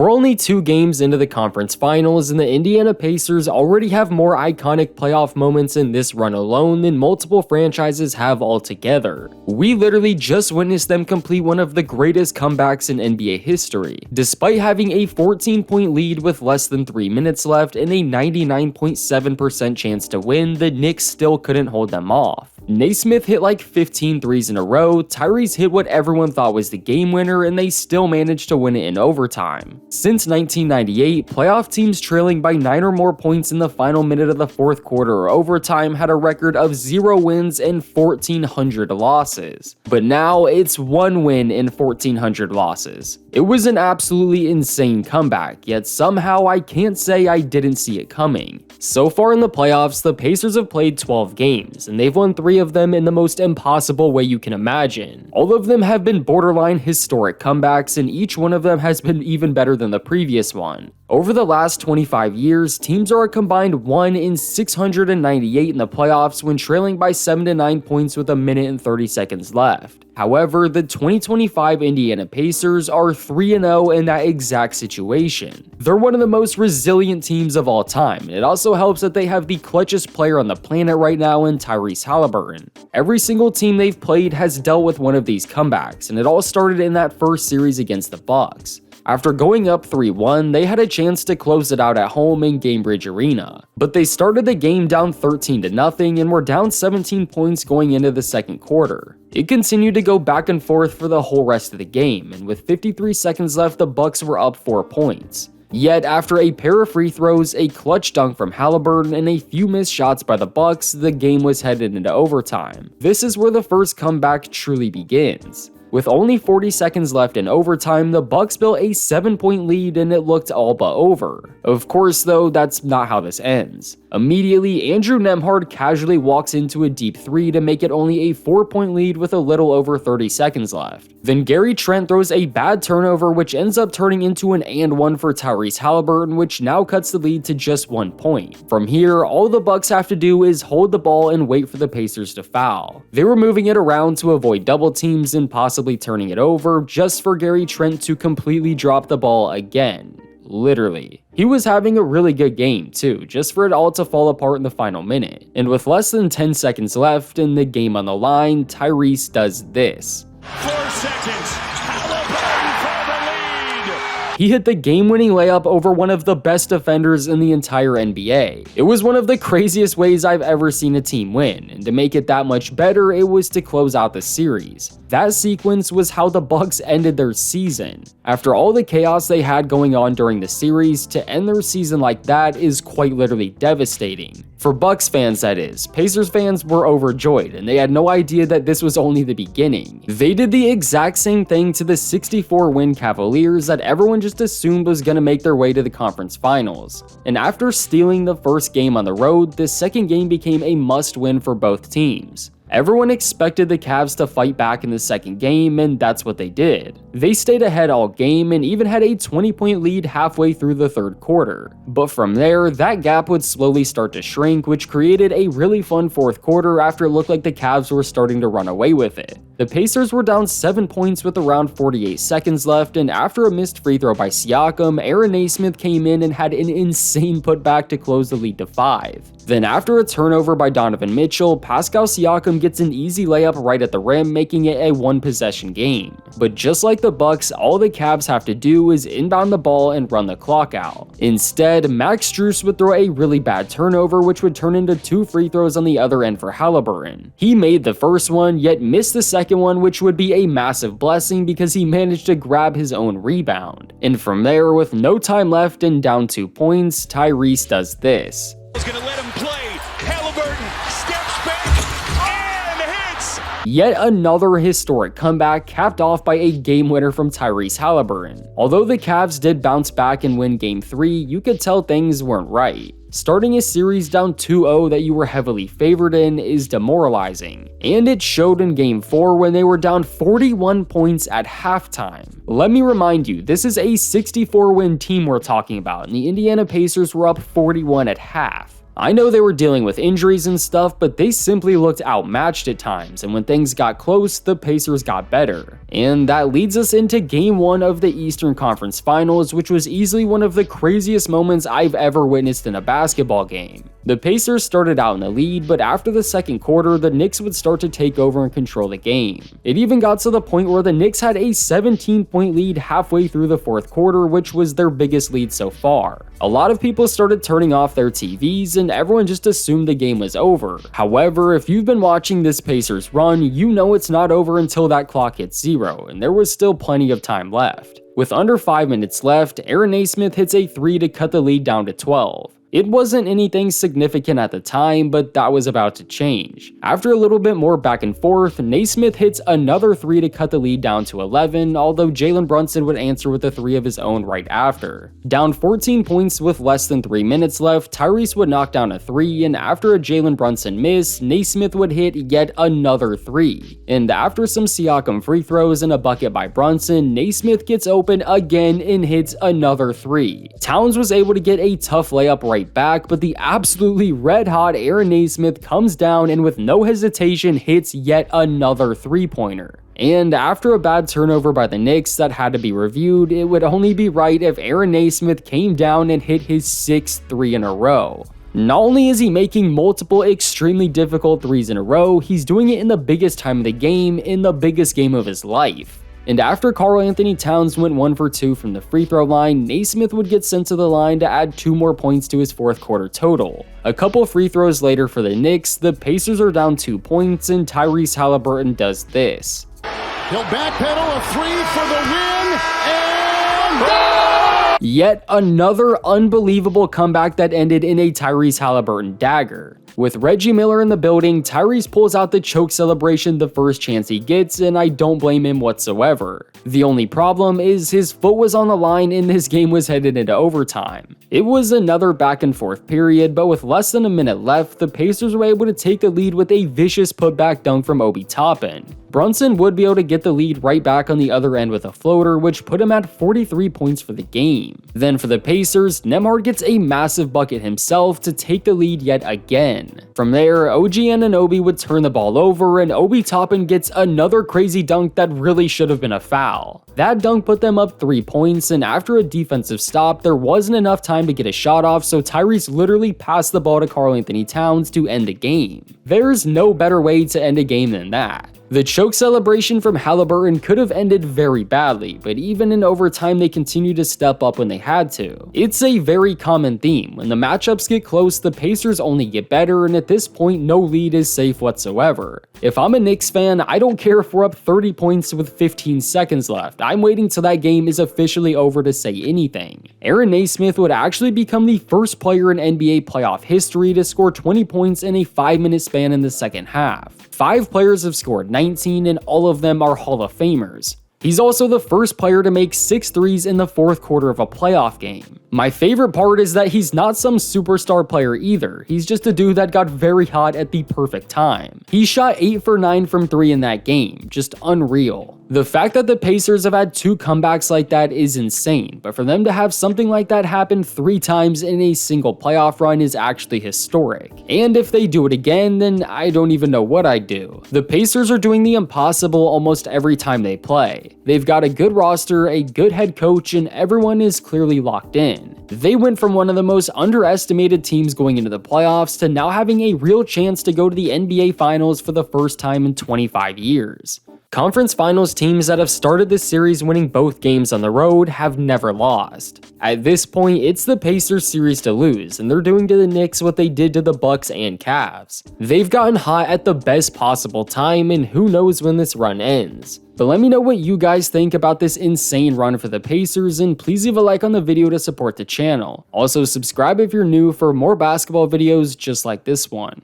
We're only 2 games into the conference finals, and the Indiana Pacers already have more iconic playoff moments in this run alone than multiple franchises have altogether. We literally just witnessed them complete one of the greatest comebacks in NBA history. Despite having a 14-point lead with less than 3 minutes left and a 99.7% chance to win, the Knicks still couldn't hold them off. Nesmith hit like 15 threes in a row, Tyrese hit what everyone thought was the game winner, and they still managed to win it in overtime. Since 1998, playoff teams trailing by 9 or more points in the final minute of the fourth quarter or overtime had a record of 0 wins and 1,400 losses. But now it's 1 win and 1,400 losses. It was an absolutely insane comeback, yet somehow I can't say I didn't see it coming. So far in the playoffs, the Pacers have played 12 games, and they've won 3 of them in the most impossible way you can imagine. All of them have been borderline historic comebacks, and each one of them has been even better than the previous one. Over the last 25 years, teams are a combined 1 in 698 in the playoffs when trailing by 7 to 9 points with a minute and 30 seconds left. However, the 2025 Indiana Pacers are 3-0 in that exact situation. They're one of the most resilient teams of all time, and it also helps that they have the clutchest player on the planet right now in Tyrese Haliburton. Every single team they've played has dealt with one of these comebacks, and it all started in that first series against the Bucks. After going up 3-1, they had a chance to close it out at home in Gainbridge Arena. But they started the game down 13-0 and were down 17 points going into the second quarter. It continued to go back and forth for the whole rest of the game, and with 53 seconds left, the Bucks were up 4 points. Yet, after a pair of free throws, a clutch dunk from Haliburton, and a few missed shots by the Bucks, the game was headed into overtime. This is where the first comeback truly begins. With only 40 seconds left in overtime, the Bucks built a 7-point lead and it looked all but over. Of course though, that's not how this ends. Immediately, Andrew Nembhard casually walks into a deep 3 to make it only a 4-point lead with a little over 30 seconds left. Then Gary Trent throws a bad turnover which ends up turning into an and 1 for Tyrese Haliburton, which now cuts the lead to just 1 point. From here, all the Bucks have to do is hold the ball and wait for the Pacers to foul. They were moving it around to avoid double teams and possibly turning it over, just for Gary Trent to completely drop the ball again. Literally. He was having a really good game too, just for it all to fall apart in the final minute. And with less than 10 seconds left and the game on the line, Tyrese does this. 4 seconds. Haliburton for the lead. He hit the game-winning layup over one of the best defenders in the entire NBA. It was one of the craziest ways I've ever seen a team win, and to make it that much better, it was to close out the series. That sequence was how the Bucks ended their season. After all the chaos they had going on during the series, to end their season like that is quite literally devastating. For Bucks fans, that is. Pacers fans were overjoyed, and they had no idea that this was only the beginning. They did the exact same thing to the 64-win Cavaliers that everyone just assumed was going to make their way to the conference finals. And after stealing the first game on the road, the second game became a must-win for both teams. Everyone expected the Cavs to fight back in the second game, and that's what they did. They stayed ahead all game and even had a 20-point lead halfway through the third quarter. But from there, that gap would slowly start to shrink, which created a really fun fourth quarter after it looked like the Cavs were starting to run away with it. The Pacers were down 7 points with around 48 seconds left, and after a missed free throw by Siakam, Aaron Nesmith came in and had an insane putback to close the lead to 5. Then after a turnover by Donovan Mitchell, Pascal Siakam gets an easy layup right at the rim, making it a 1-possession game. But just like the Bucks, all the Cavs have to do is inbound the ball and run the clock out. Instead, Max Strus would throw a really bad turnover, which would turn into 2 free throws on the other end for Haliburton. He made the first one, yet missed the second one, which would be a massive blessing because he managed to grab his own rebound. And from there, with no time left and down 2 points, Tyrese does this. Gonna let him play. Haliburton steps back and hits. Yet another historic comeback capped off by a game winner from Tyrese Haliburton. Although the Cavs did bounce back and win Game 3, you could tell things weren't right. Starting a series down 2-0 that you were heavily favored in is demoralizing, and it showed in Game 4 when they were down 41 points at halftime. Let me remind you, this is a 64-win team we're talking about, and the Indiana Pacers were up 41 at half. I know they were dealing with injuries and stuff, but they simply looked outmatched at times, and when things got close, the Pacers got better. And that leads us into Game 1 of the Eastern Conference Finals, which was easily one of the craziest moments I've ever witnessed in a basketball game. The Pacers started out in the lead, but after the second quarter, the Knicks would start to take over and control the game. It even got to the point where the Knicks had a 17-point lead halfway through the fourth quarter, which was their biggest lead so far. A lot of people started turning off their TVs, and everyone just assumed the game was over. However, if you've been watching this Pacers run, you know it's not over until that clock hits 0, and there was still plenty of time left. With under 5 minutes left, Aaron Nesmith hits a 3 to cut the lead down to 12. It wasn't anything significant at the time, but that was about to change. After a little bit more back and forth, Nesmith hits another 3 to cut the lead down to 11, although Jalen Brunson would answer with a 3 of his own right after. Down 14 points with less than 3 minutes left, Tyrese would knock down a 3, and after a Jalen Brunson miss, Nesmith would hit yet another 3. And after some Siakam free throws and a bucket by Brunson, Nesmith gets open again and hits another 3. Towns was able to get a tough layup right back, but the absolutely red-hot Aaron Nesmith comes down and with no hesitation hits yet another 3-pointer. And after a bad turnover by the Knicks that had to be reviewed, it would only be right if Aaron Nesmith came down and hit his 6th 3 in a row. Not only is he making multiple extremely difficult 3s in a row, he's doing it in the biggest time of the game, in the biggest game of his life. And after Karl-Anthony Towns went 1 for 2 from the free throw line, Nesmith would get sent to the line to add 2 more points to his fourth quarter total. A couple free throws later for the Knicks, the Pacers are down 2 points and Tyrese Haliburton does this. He'll backpedal a 3 for the win, and Yet another unbelievable comeback that ended in a Tyrese Haliburton dagger. With Reggie Miller in the building, Tyrese pulls out the choke celebration the first chance he gets, and I don't blame him whatsoever. The only problem is his foot was on the line and this game was headed into overtime. It was another back and forth period, but with less than a minute left, the Pacers were able to take the lead with a vicious putback dunk from Obi Toppin. Brunson would be able to get the lead right back on the other end with a floater, which put him at 43 points for the game. Then for the Pacers, Nembhard gets a massive bucket himself to take the lead yet again. From there, OG Anunoby would turn the ball over, and Obi Toppin gets another crazy dunk that really should have been a foul. That dunk put them up 3 points, and after a defensive stop, there wasn't enough time to get a shot off, so Tyrese literally passed the ball to Karl-Anthony Towns to end the game. There's no better way to end a game than that. The choke celebration from Haliburton could have ended very badly, but even in overtime they continued to step up when they had to. It's a very common theme. When the matchups get close, the Pacers only get better, and at this point no lead is safe whatsoever. If I'm a Knicks fan, I don't care if we're up 30 points with 15 seconds left. I'm waiting till that game is officially over to say anything. Aaron Nesmith would actually become the first player in NBA playoff history to score 20 points in a 5-minute span in the second half. 5 players have scored 19, and all of them are Hall of Famers. He's also the first player to make 6 threes in the fourth quarter of a playoff game. My favorite part is that he's not some superstar player either. He's just a dude that got very hot at the perfect time. He shot 8 for 9 from 3 in that game, just unreal. The fact that the Pacers have had 2 comebacks like that is insane, but for them to have something like that happen 3 times in a single playoff run is actually historic. And if they do it again, then I don't even know what I'd do. The Pacers are doing the impossible almost every time they play. They've got a good roster, a good head coach, and everyone is clearly locked in. They went from one of the most underestimated teams going into the playoffs to now having a real chance to go to the NBA Finals for the first time in 25 years. Conference Finals teams that have started this series winning both games on the road have never lost. At this point, it's the Pacers series to lose, and they're doing to the Knicks what they did to the Bucks and Cavs. They've gotten hot at the best possible time, and who knows when this run ends. But let me know what you guys think about this insane run for the Pacers, and please leave a like on the video to support the channel. Also, subscribe if you're new for more basketball videos just like this one.